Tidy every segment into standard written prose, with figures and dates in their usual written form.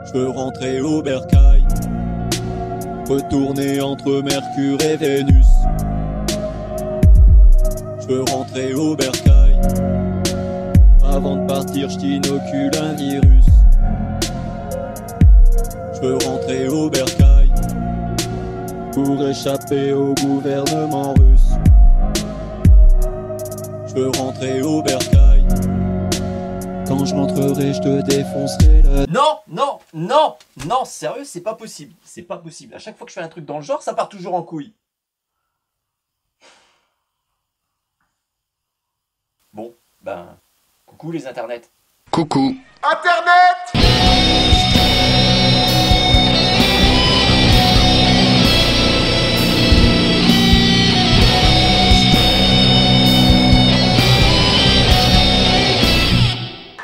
Je veux rentrer au bercail, retourner entre Mercure et Vénus. Je veux rentrer au bercail, avant de partir je t'inocule un virus. Je veux rentrer au bercail, pour échapper au gouvernement russe. Je veux rentrer au bercail, quand je rentrerai je te défoncerai la... Non, non, non, non, sérieux, c'est pas possible. C'est pas possible. À chaque fois que je fais un truc dans le genre, ça part toujours en couille. Bon, ben, coucou les internets. Coucou. Internet!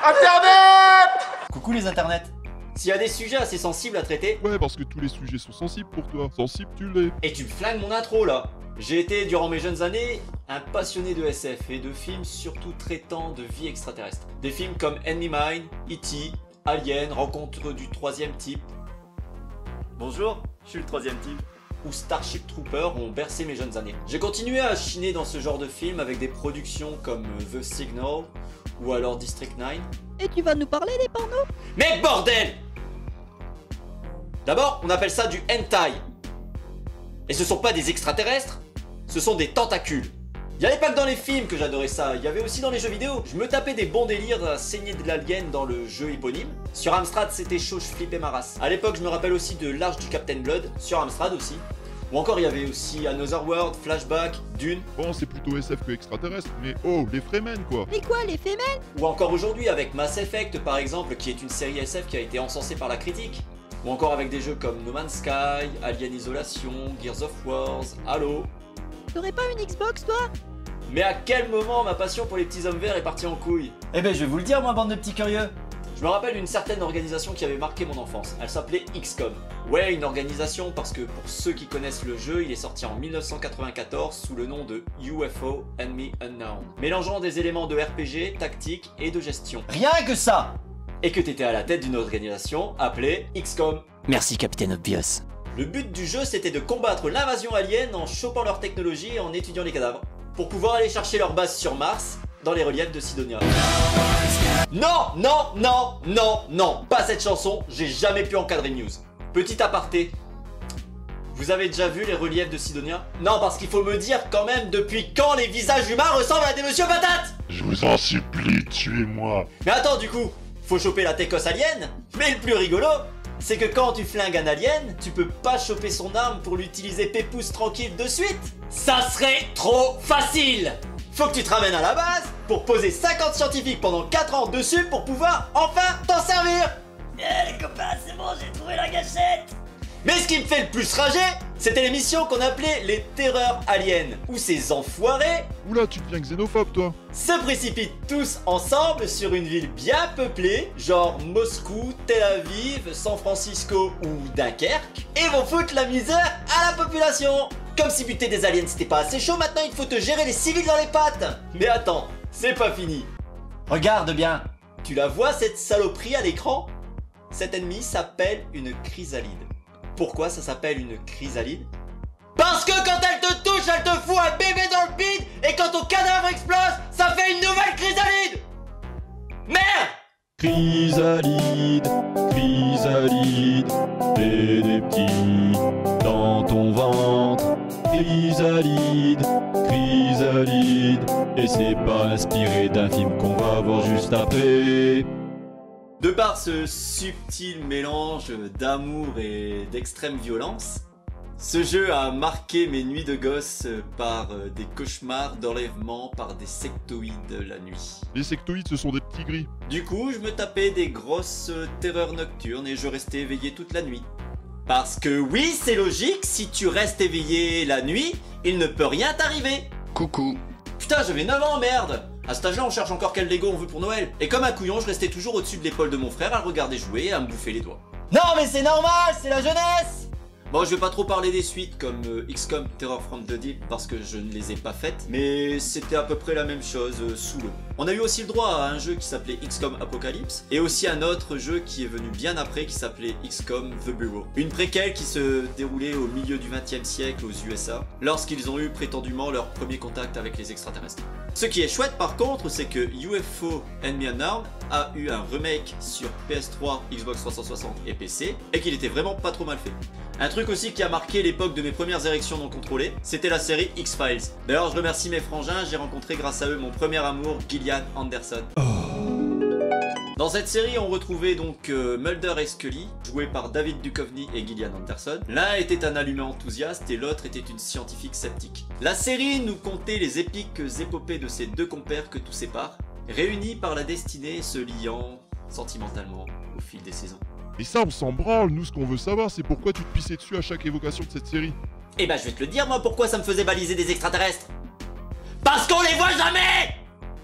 Internet! Coucou les internets. S'il y a des sujets assez sensibles à traiter, Ouais, parce que tous les sujets sont sensibles pour toi. Sensible, tu l'es. et tu me flingues mon intro là. J'ai été, durant mes jeunes années, un passionné de SF et de films surtout traitant de vie extraterrestre. Des films comme Enemy Mine, E.T., Alien, Rencontre du troisième type. Bonjour, je suis le troisième type. Ou Starship Trooper ont bercé mes jeunes années. J'ai continué à chiner dans ce genre de film avec des productions comme The Signal ou alors District 9. Et tu vas nous parler des pornos? Mais bordel! D'abord, on appelle ça du hentai. Et ce sont pas des extraterrestres, ce sont des tentacules. Il y avait pas que dans les films que j'adorais ça, il y avait aussi dans les jeux vidéo. Je me tapais des bons délires à saigner de l'alien dans le jeu éponyme. Sur Amstrad, c'était chaud, je flippais ma race. À l'époque, je me rappelle aussi de l'Arche du Captain Blood, sur Amstrad aussi. Ou encore, il y avait aussi Another World, Flashback, Dune. Bon, c'est plutôt SF que extraterrestre, mais oh, les Fremen quoi. Mais quoi, les femelles? Ou encore aujourd'hui avec Mass Effect par exemple, qui est une série SF qui a été encensée par la critique. Ou encore avec des jeux comme No Man's Sky, Alien Isolation, Gears of Wars, Halo. T'aurais pas une Xbox, toi? Mais à quel moment ma passion pour les petits hommes verts est partie en couille? Eh ben je vais vous le dire moi, bande de petits curieux. Je me rappelle d'une certaine organisation qui avait marqué mon enfance. Elle s'appelait XCOM. Ouais, une organisation parce que pour ceux qui connaissent le jeu, il est sorti en 1994 sous le nom de UFO Enemy Unknown. Mélangeant des éléments de RPG, tactique et de gestion. Rien que ça! Et que t'étais à la tête d'une organisation appelée XCOM. Merci, Capitaine Obvious. Le but du jeu, c'était de combattre l'invasion alien en chopant leur technologie et en étudiant les cadavres, pour pouvoir aller chercher leur base sur Mars, dans les reliefs de Sidonia. Non, non, non, non, non, pas cette chanson, j'ai jamais pu encadrer une news. Petit aparté, vous avez déjà vu les reliefs de Sidonia? Non, parce qu'il faut me dire quand même depuis quand les visages humains ressemblent à des monsieur patates. Je vous en supplie, tuez-moi. Mais attends, du coup, faut choper la técosse alien. Mais le plus rigolo, c'est que quand tu flingues un alien, tu peux pas choper son arme pour l'utiliser pépouze tranquille de suite. Ça serait trop facile. Faut que tu te ramènes à la base pour poser 50 scientifiques pendant 4 ans dessus pour pouvoir enfin t'en servir. Les copains, c'est bon, j'ai trouvé la gâchette. Mais ce qui me fait le plus rager, c'était l'émission qu'on appelait les terreurs aliens, où ces enfoirés Oula, tu deviens xénophobe toi. se précipitent tous ensemble sur une ville bien peuplée, genre Moscou, Tel Aviv, San Francisco ou Dunkerque, et vont foutre la misère à la population. Comme si buter des aliens c'était pas assez chaud, maintenant il faut te gérer les civils dans les pattes. Mais attends, c'est pas fini. Regarde bien, tu la vois cette saloperie à l'écran? Cet ennemi s'appelle une chrysalide. Pourquoi ça s'appelle une chrysalide? Parce que quand elle te touche, elle te fout un bébé dans le bide, et quand ton cadavre explose, ça fait une nouvelle chrysalide. Merde! Chrysalide, chrysalide, fais des petits dans ton ventre. Chrysalide, chrysalide, et c'est pas inspiré d'un film qu'on va voir juste après. De par ce subtil mélange d'amour et d'extrême violence, ce jeu a marqué mes nuits de gosse par des cauchemars d'enlèvement par des sectoïdes la nuit. Les sectoïdes, ce sont des petits gris. Du coup, je me tapais des grosses terreurs nocturnes et je restais éveillé toute la nuit. Parce que oui, c'est logique, si tu restes éveillé la nuit, il ne peut rien t'arriver. Coucou. Putain, j'avais 9 ans, merde! À cet âge-là, on cherche encore quel Lego on veut pour Noël. Et comme un couillon, je restais toujours au-dessus de l'épaule de mon frère à le regarder jouer et à me bouffer les doigts. Non, mais c'est normal, c'est la jeunesse! Bon, je vais pas trop parler des suites comme XCOM Terror from the Deep parce que je ne les ai pas faites, mais c'était à peu près la même chose sous l'eau. On a eu aussi le droit à un jeu qui s'appelait XCOM Apocalypse et aussi un autre jeu qui est venu bien après qui s'appelait XCOM The Bureau. Une préquelle qui se déroulait au milieu du XXe siècle aux USA lorsqu'ils ont eu prétendument leur premier contact avec les extraterrestres. Ce qui est chouette par contre, c'est que UFO Enemy Unknown a eu un remake sur PS3, Xbox 360 et PC et qu'il était vraiment pas trop mal fait. Un truc aussi qui a marqué l'époque de mes premières érections non contrôlées, c'était la série X-Files. D'ailleurs, je remercie mes frangins, j'ai rencontré grâce à eux mon premier amour, Gillian Anderson. Dans cette série, on retrouvait donc Mulder et Scully, joués par David Duchovny et Gillian Anderson. L'un était un allumé enthousiaste et l'autre était une scientifique sceptique. La série nous contait les épiques épopées de ces deux compères que tout sépare, réunis par la destinée se liant sentimentalement au fil des saisons. Et ça, on s'en branle, nous ce qu'on veut savoir, c'est pourquoi tu te pissais dessus à chaque évocation de cette série. Eh ben je vais te le dire moi pourquoi ça me faisait baliser des extraterrestres. Parce qu'on les voit jamais.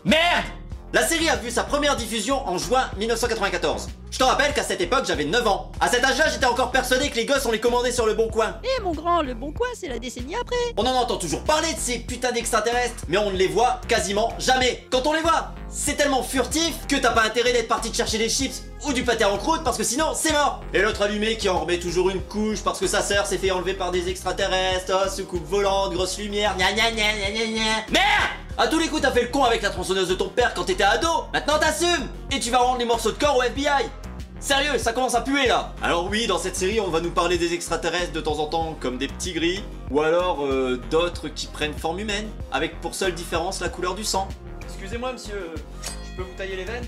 Merde. La série a vu sa première diffusion en juin 1994. Je te rappelle qu'à cette époque j'avais 9 ans. À cet âge-là j'étais encore persuadé que les gosses on les commandait sur le Bon Coin. Eh mon grand, le Bon Coin, c'est la décennie après. On en entend toujours parler de ces putains d'extraterrestres, mais on ne les voit quasiment jamais. Quand on les voit, c'est tellement furtif que t'as pas intérêt d'être parti te chercher des chips ou du pâté en croûte parce que sinon c'est mort. Et l'autre allumé qui en remet toujours une couche parce que sa sœur s'est fait enlever par des extraterrestres, oh, soucoupe volante, grosse lumière, gna gna gna gna gna gna. Merde! À tous les coups t'as fait le con avec la tronçonneuse de ton père quand t'étais ado. Maintenant t'assumes et tu vas rendre les morceaux de corps au FBI. Sérieux, ça commence à puer là. Alors oui, dans cette série, on va nous parler des extraterrestres de temps en temps comme des petits gris, ou alors d'autres qui prennent forme humaine, avec pour seule différence la couleur du sang. Excusez-moi monsieur, je peux vous tailler les veines?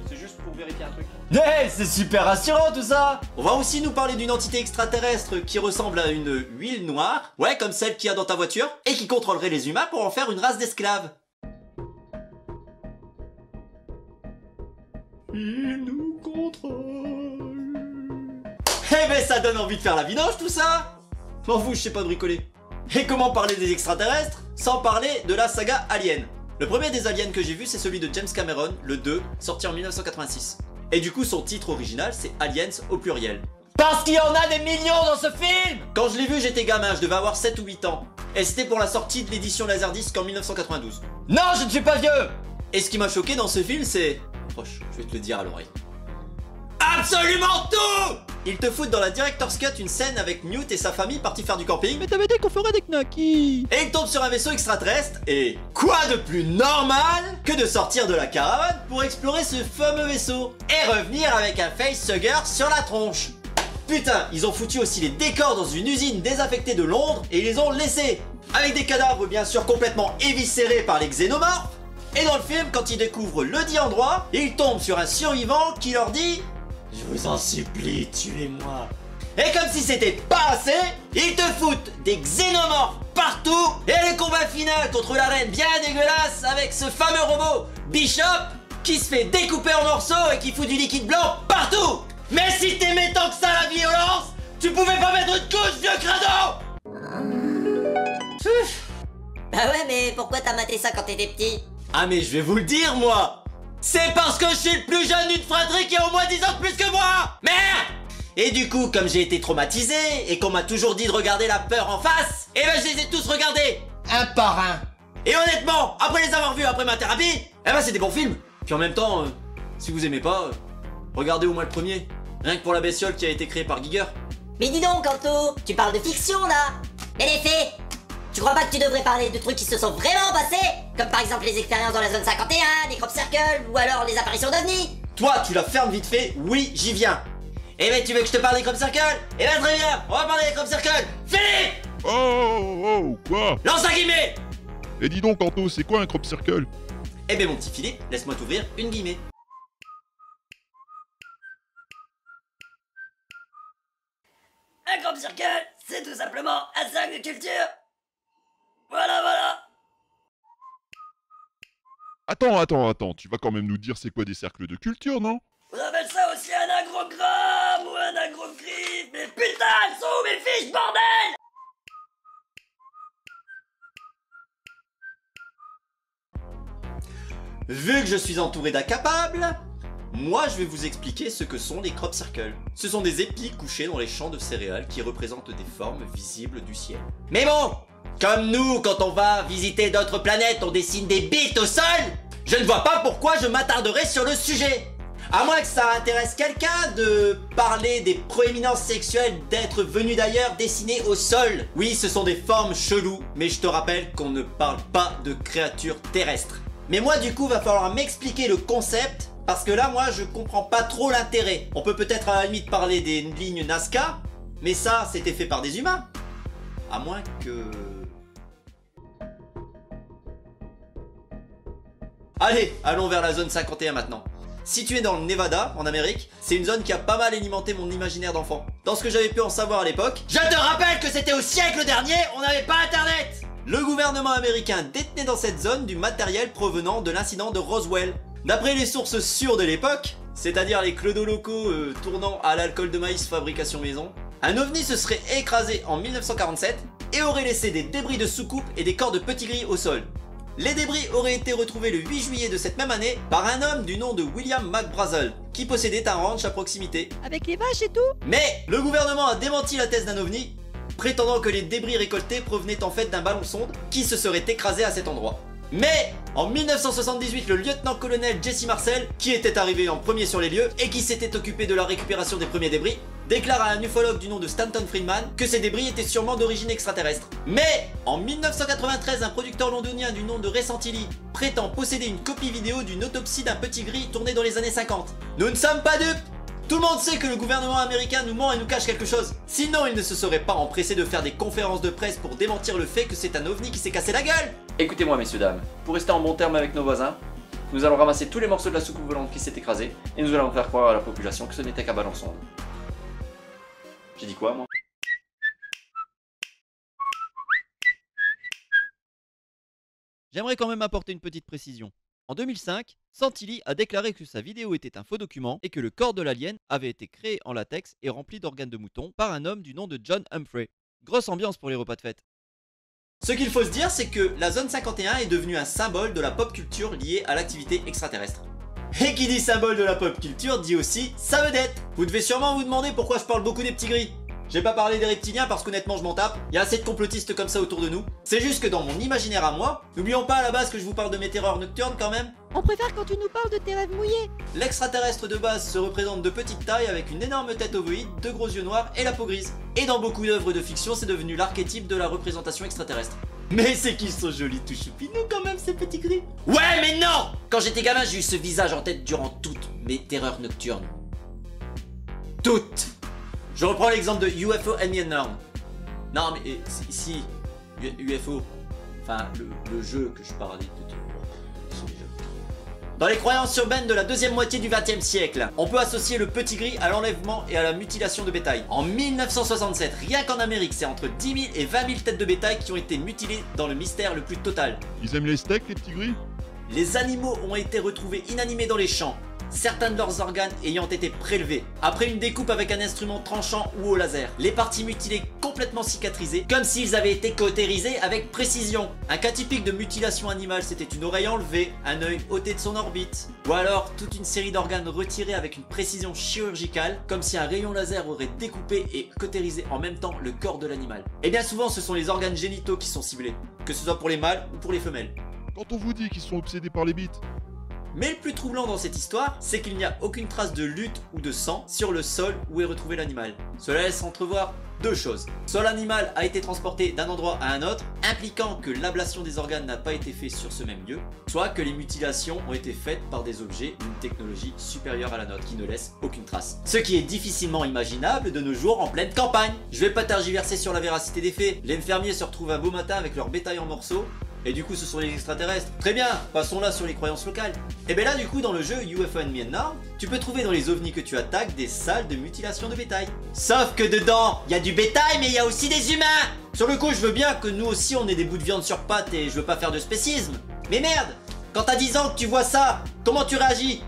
C'est juste pour vérifier un truc. Hey, c'est super rassurant tout ça. On va aussi nous parler d'une entité extraterrestre qui ressemble à une huile noire, ouais comme celle qu'il y a dans ta voiture, et qui contrôlerait les humains pour en faire une race d'esclaves. Il nous contrôle. Eh ben ça donne envie de faire la vidange tout ça. M'en fous, je sais pas bricoler. Et comment parler des extraterrestres sans parler de la saga Alien? Le premier des aliens que j'ai vu c'est celui de James Cameron, le 2, sorti en 1986. Et du coup son titre original c'est Aliens au pluriel. Parce qu'il y en a des millions dans ce film. Quand je l'ai vu j'étais gamin, je devais avoir 7 ou 8 ans. Et c'était pour la sortie de l'édition Laserdisc en 1992. Non, je ne suis pas vieux. Et ce qui m'a choqué dans ce film c'est... Proche, je vais te le dire à l'oreille. Absolument tout. Ils te foutent dans la Director's Cut une scène avec Newt et sa famille partis faire du camping. Mais t'avais dit qu'on ferait des knackis. Et ils tombent sur un vaisseau extraterrestre et... Quoi de plus normal que de sortir de la caravane pour explorer ce fameux vaisseau et revenir avec un facehugger sur la tronche. Putain, ils ont foutu aussi les décors dans une usine désaffectée de Londres et ils les ont laissés. Avec des cadavres bien sûr complètement éviscérés par les xénomorphes. Et dans le film, quand ils découvrent le dit endroit, ils tombent sur un survivant qui leur dit « Je vous en supplie, tuez-moi ». Et comme si c'était pas assez, ils te foutent des xénomorphes partout et le combat final contre la reine bien dégueulasse avec ce fameux robot Bishop qui se fait découper en morceaux et qui fout du liquide blanc partout. Mais si t'aimais tant que ça la violence, tu pouvais pas mettre une couche, vieux crado. Bah ouais, mais pourquoi t'as maté ça quand t'étais petit? Ah mais je vais vous le dire moi. C'est parce que je suis le plus jeune d'une fratrie qui a au moins 10 ans de plus que moi. Merde. Et du coup, comme j'ai été traumatisé et qu'on m'a toujours dit de regarder la peur en face, eh ben je les ai tous regardés, un par un. Et honnêtement, après les avoir vus après ma thérapie, eh ben c'est des bons films. Puis en même temps, si vous aimez pas, regardez au moins le premier. Rien que pour la bestiole qui a été créée par Giger. Mais dis donc, Kanto, tu parles de fiction là. Mais les faits, tu crois pas que tu devrais parler de trucs qui se sont vraiment passés? Comme par exemple les expériences dans la zone 51, les crop circles, ou alors les apparitions d'ovnis? Toi, tu la fermes vite fait, oui, j'y viens. Eh ben tu veux que je te parle des crop circles? Eh ben très bien, on va parler des crop circles. Philippe! Oh, quoi? Lance un guillemet! Et dis donc, Anto, c'est quoi un crop circle? Eh ben mon petit Philippe, laisse-moi t'ouvrir une guillemet. Un crop circle, c'est tout simplement un cercle de culture. Voilà. Attends, tu vas quand même nous dire c'est quoi des cercles de culture, non? On appelle ça aussi un agrogramme ou un agrogriffe. Mais putain, elles sont où mes fiches, bordel? Vu que je suis entouré d'incapables, Moi, je vais vous expliquer ce que sont les crop circles. Ce sont des épis couchés dans les champs de céréales qui représentent des formes visibles du ciel. Mais bon, comme nous, quand on va visiter d'autres planètes, on dessine des bites au sol, je ne vois pas pourquoi je m'attarderai sur le sujet. À moins que ça intéresse quelqu'un de parler des proéminences sexuelles d'êtres venus d'ailleurs dessinés au sol. Oui, ce sont des formes cheloues, mais je te rappelle qu'on ne parle pas de créatures terrestres. Mais moi, du coup, va falloir m'expliquer le concept, parce que là, moi, je comprends pas trop l'intérêt. On peut peut-être à la limite parler des lignes Nazca, mais ça, c'était fait par des humains. À moins que... Allez, allons vers la zone 51 maintenant. Située dans le Nevada, en Amérique, c'est une zone qui a pas mal alimenté mon imaginaire d'enfant. Dans ce que j'avais pu en savoir à l'époque, je te rappelle que c'était au siècle dernier, on n'avait pas internet. Le gouvernement américain détenait dans cette zone du matériel provenant de l'incident de Roswell. D'après les sources sûres de l'époque, c'est-à-dire les clodos locaux tournant à l'alcool de maïs fabrication maison, un ovni se serait écrasé en 1947 et aurait laissé des débris de soucoupe et des corps de petits gris au sol. Les débris auraient été retrouvés le 8 juillet de cette même année par un homme du nom de William McBrazel, qui possédait un ranch à proximité. Avec les vaches et tout? Mais le gouvernement a démenti la thèse d'un ovni, prétendant que les débris récoltés provenaient en fait d'un ballon sonde qui se serait écrasé à cet endroit. Mais en 1978, le lieutenant-colonel Jesse Marcel, qui était arrivé en premier sur les lieux et qui s'était occupé de la récupération des premiers débris, déclare à un ufologue du nom de Stanton Friedman que ces débris étaient sûrement d'origine extraterrestre. Mais en 1993, un producteur londonien du nom de Ray Santilli prétend posséder une copie vidéo d'une autopsie d'un petit gris tournée dans les années 50. Nous ne sommes pas dupes! Tout le monde sait que le gouvernement américain nous ment et nous cache quelque chose. Sinon, il ne se serait pas empressé de faire des conférences de presse pour démentir le fait que c'est un ovni qui s'est cassé la gueule. Écoutez-moi, messieurs, dames. Pour rester en bon terme avec nos voisins, nous allons ramasser tous les morceaux de la soucoupe volante qui s'est écrasée et nous allons faire croire à la population que ce n'était qu'un ballon sonde. J'ai dit quoi, moi? J'aimerais quand même apporter une petite précision. En 2005, Santilli a déclaré que sa vidéo était un faux document et que le corps de l'alien avait été créé en latex et rempli d'organes de mouton par un homme du nom de John Humphrey. Grosse ambiance pour les repas de fête. Ce qu'il faut se dire, c'est que la zone 51 est devenue un symbole de la pop culture liée à l'activité extraterrestre. Et qui dit symbole de la pop culture dit aussi sa vedette. Vous devez sûrement vous demander pourquoi je parle beaucoup des petits gris. J'ai pas parlé des reptiliens parce qu'honnêtement je m'en tape, il y a assez de complotistes comme ça autour de nous. C'est juste que dans mon imaginaire à moi, n'oublions pas à la base que je vous parle de mes terreurs nocturnes quand même. On préfère quand tu nous parles de tes rêves mouillés. L'extraterrestre de base se représente de petite taille avec une énorme tête ovoïde, de gros yeux noirs et la peau grise. Et dans beaucoup d'œuvres de fiction, c'est devenu l'archétype de la représentation extraterrestre. Mais c'est qu'ils sont jolis tout choupinous quand même ces petits gris. Ouais mais non! Quand j'étais gamin j'ai eu ce visage en tête durant toutes mes terreurs nocturnes. Toutes! Je reprends l'exemple de UFO and Me Unknown. Non mais si, UFO, enfin le jeu que je parlais de... Dans les croyances urbaines de la deuxième moitié du XXe siècle, on peut associer le petit gris à l'enlèvement et à la mutilation de bétail. En 1967, rien qu'en Amérique, c'est entre 10 000 et 20 000 têtes de bétail qui ont été mutilées dans le mystère le plus total. Ils aiment les steaks, les petits gris? Les animaux ont été retrouvés inanimés dans les champs, certains de leurs organes ayant été prélevés, après une découpe avec un instrument tranchant ou au laser. Les parties mutilées complètement cicatrisées, comme s'ils avaient été cautérisés avec précision. Un cas typique de mutilation animale, c'était une oreille enlevée, un œil ôté de son orbite, ou alors toute une série d'organes retirés avec une précision chirurgicale, comme si un rayon laser aurait découpé et cautérisé en même temps le corps de l'animal. Et bien souvent, ce sont les organes génitaux qui sont ciblés, que ce soit pour les mâles ou pour les femelles. Quand on vous dit qu'ils sont obsédés par les bites. Mais le plus troublant dans cette histoire, c'est qu'il n'y a aucune trace de lutte ou de sang sur le sol où est retrouvé l'animal. Cela laisse entrevoir deux choses. Soit l'animal a été transporté d'un endroit à un autre, impliquant que l'ablation des organes n'a pas été faite sur ce même lieu, soit que les mutilations ont été faites par des objets d'une technologie supérieure à la nôtre, qui ne laisse aucune trace. Ce qui est difficilement imaginable de nos jours en pleine campagne. Je vais pas tergiverser sur la véracité des faits. Les fermiers se retrouvent un beau matin avec leur bétail en morceaux, et du coup ce sont les extraterrestres. Très bien, passons là sur les croyances locales. Et bien là du coup dans le jeu UFO and Me Unknown, tu peux trouver dans les ovnis que tu attaques des salles de mutilation de bétail. Sauf que dedans, il y a du bétail mais il y a aussi des humains. Sur le coup je veux bien que nous aussi on ait des bouts de viande sur pattes et je veux pas faire de spécisme. Mais merde, quand t'as 10 ans que tu vois ça, comment tu réagis?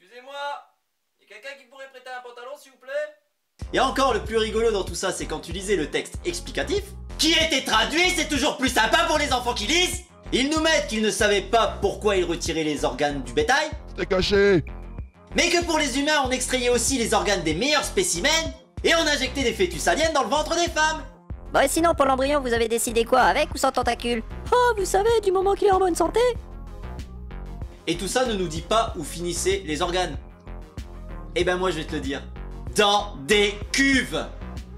Excusez-moi, y'a quelqu'un qui pourrait encore, le plus rigolo dans tout ça, c'est quand tu lisais le texte explicatif, qui était traduit, c'est toujours plus sympa pour les enfants qui lisent. Ils nous mettent qu'ils ne savaient pas pourquoi ils retiraient les organes du bétail, C'était caché. mais que pour les humains, on extrayait aussi les organes des meilleurs spécimens, et on injectait des fœtus aliens dans le ventre des femmes. Bon, et sinon, pour l'embryon, vous avez décidé quoi, avec ou sans tentacules? Oh, vous savez, du moment qu'il est en bonne santé. Et tout ça ne nous dit pas où finissaient les organes. Eh ben moi je vais te le dire. Dans des cuves.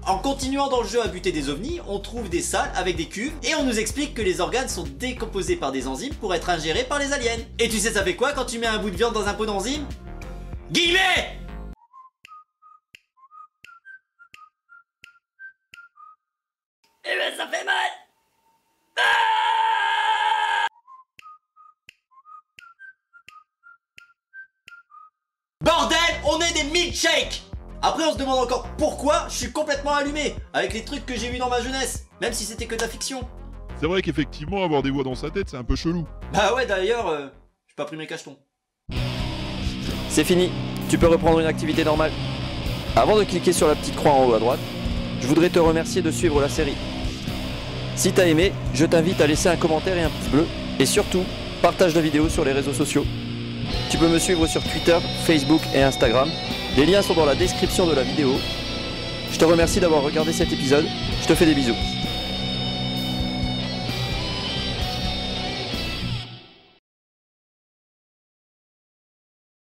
En continuant dans le jeu à buter des ovnis, on trouve des salles avec des cuves et on nous explique que les organes sont décomposés par des enzymes pour être ingérés par les aliens. Et tu sais ça fait quoi quand tu mets un bout de viande dans un pot d'enzymes? Guillemets! Eh ben ça fait mal. Bordel, on est des milkshakes! Après on se demande encore pourquoi je suis complètement allumé avec les trucs que j'ai vus dans ma jeunesse, même si c'était que de la fiction. C'est vrai qu'effectivement, avoir des voix dans sa tête, c'est un peu chelou. Bah ouais d'ailleurs, j'ai pas pris mes cachetons. C'est fini, tu peux reprendre une activité normale. Avant de cliquer sur la petite croix en haut à droite, je voudrais te remercier de suivre la série. Si t'as aimé, je t'invite à laisser un commentaire et un pouce bleu, et surtout, partage la vidéo sur les réseaux sociaux. Tu peux me suivre sur Twitter, Facebook et Instagram. Les liens sont dans la description de la vidéo. Je te remercie d'avoir regardé cet épisode. Je te fais des bisous.